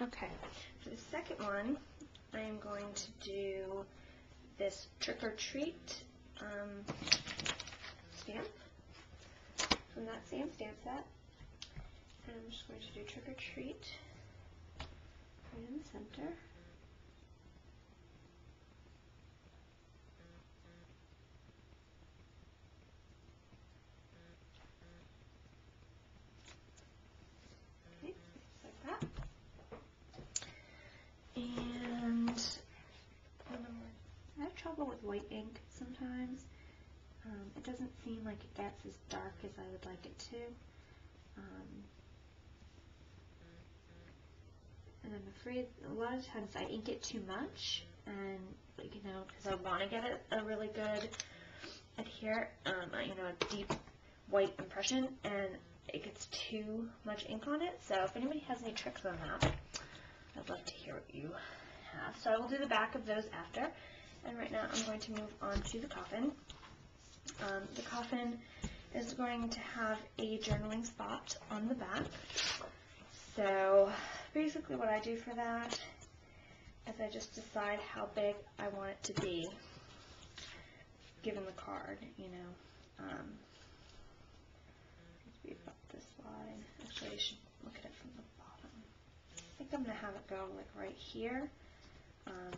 Okay, for the second one, I am going to do this trick or treat stamp from that same stamp set. And I'm just going to do trick or treat right in the center. Okay, just like that. And I have trouble with white ink sometimes. It doesn't seem like it gets as dark as I would like it to. And I'm afraid a lot of times I ink it too much, and because I want to get a really good a deep white impression, and it gets too much ink on it. So if anybody has any tricks on that, I'd love to hear what you have. So I will do the back of those after, and right now I'm going to move on to the coffin. The coffin is going to have a journaling spot on the back. So basically what I do for that is I just decide how big I want it to be, given the card, Let's beef up this line. Actually, I should look at it from the bottom. I think I'm going to have it go like right here. Or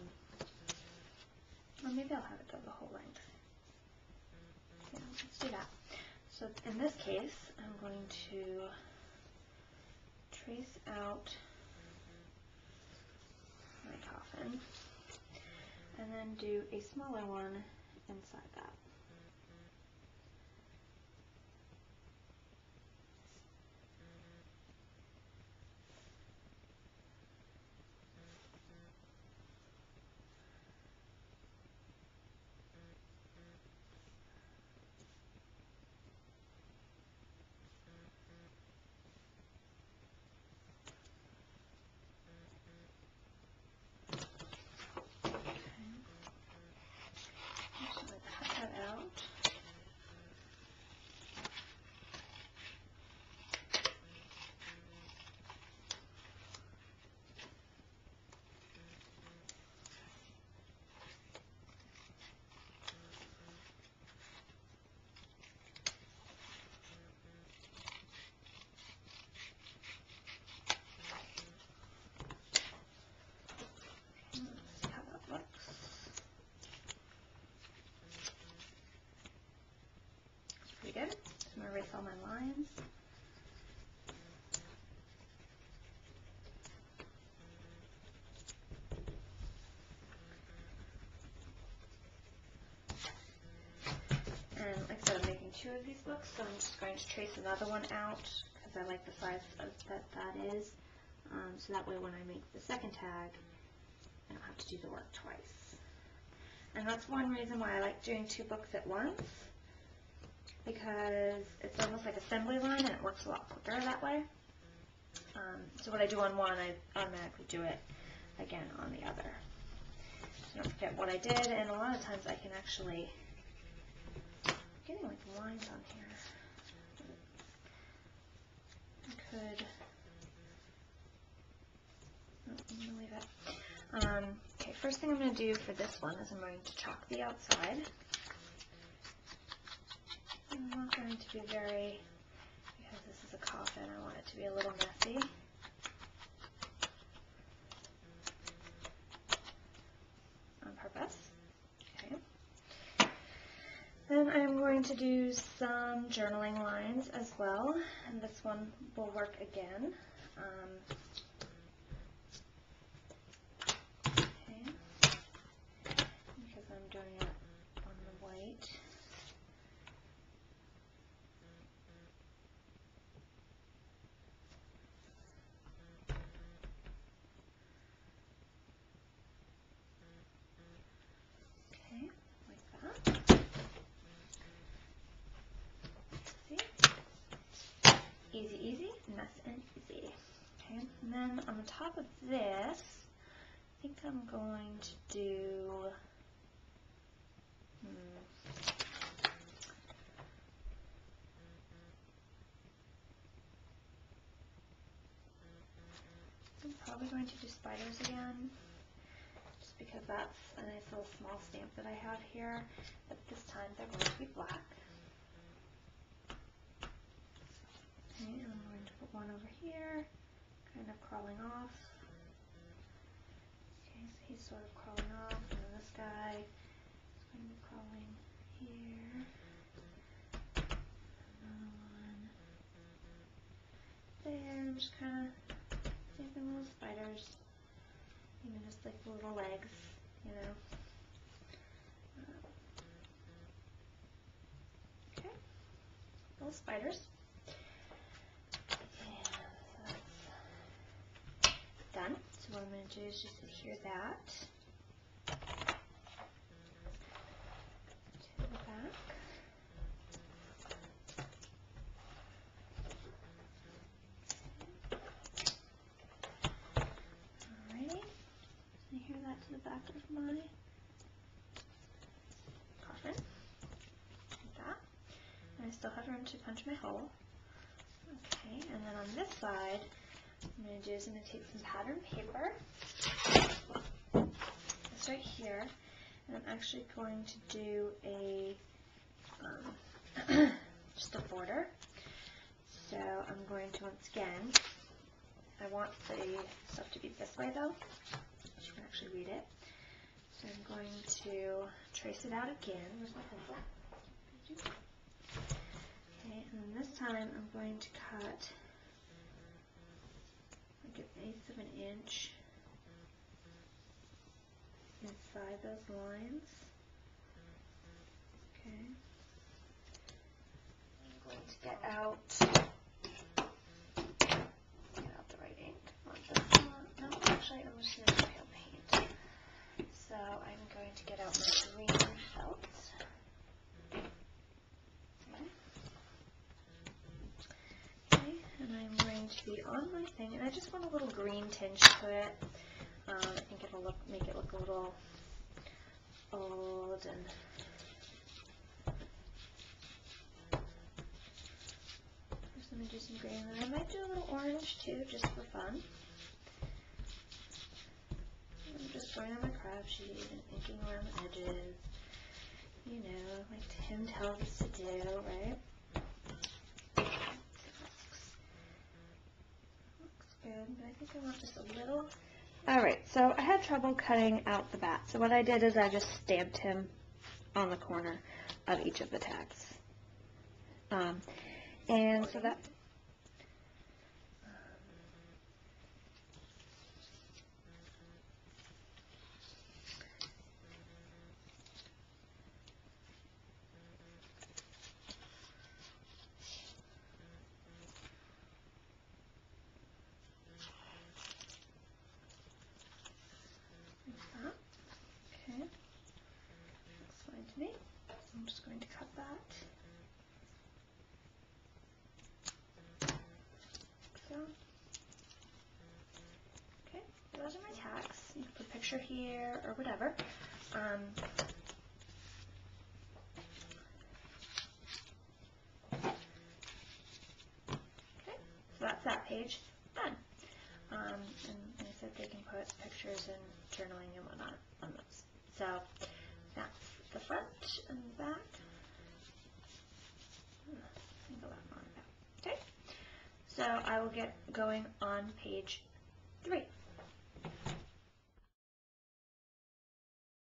maybe I'll have it go the whole length. Yeah, let's do that. So in this case, I'm going to trace out my coffin and then do a smaller one inside that. Good. I'm going to erase all my lines. And like I said, I'm making 2 of these books, so I'm just going to trace another one out because I like the size that is. So that way when I make the second tag, I don't have to do the work twice. And that's one reason why I like doing 2 books at once, because it's almost like assembly line and it works a lot quicker that way. So what I do on one, I automatically do it again on the other. So don't forget what I did, and a lot of times I can actually, I'm getting like lines on here. I could, no, I'm going to leave it. Okay, first thing I'm going to do for this one is I'm going to chalk the outside. I'm not going to be very, because this is a coffin, I want it to be a little messy. On purpose. Okay. Then I'm going to do some journaling lines as well, and this one will work again. Okay. Because I'm doing it on the white. Okay, like that. See? Easy, easy, nice and easy. Okay, and then on the top of this, I think I'm going to do, I'm probably going to do spiders again, just because that's a nice little small stamp that I have here, but this time they're going to be black. Okay, and I'm going to put one over here, kind of crawling off. Okay, so he's sort of crawling off, and then this guy is going to be crawling here. Another one there. I'm just kind of making little spiders, even just like little legs, you know. Okay, little spiders. Done. So what I'm going to do is just adhere that to the back. Alrighty. Adhere that to the back of my coffin. Like that. And I still have room to punch my hole. Okay, and then on this side, what I'm going to do is I'm going to take some pattern paper, this right here, and I'm actually going to do a, just a border. So I'm going to, once again, I want the stuff to be this way though, so you can actually read it. So I'm going to trace it out again. Where's my pencil? Okay, and then this time I'm going to cut like 1/8 of an inch inside those lines. Okay. I'm going to get out the right ink. No, actually I'm just going to pale paint. So I'm going to get out my green felt. And I'm going to be on my thing, and I just want a little green tinge to it. I think it'll make it look a little old and just going to do some green, and I might do a little orange too, just for fun. I'm just going on my craft sheet and inking around the edges, you know, like Tim tells us to do, right? Good, but I think I want just a little. Alright, so I had trouble cutting out the bat, so what I did is I just stamped him on the corner of each of the tags. And so that. Okay, looks fine to me. I'm just going to cut that. So, okay, those are my tags. You can put a picture here or whatever. Okay, so that's that page done. And I said they can put pictures and journaling and whatnot on those. So that's the front and the back. Okay, so I will get going on page 3.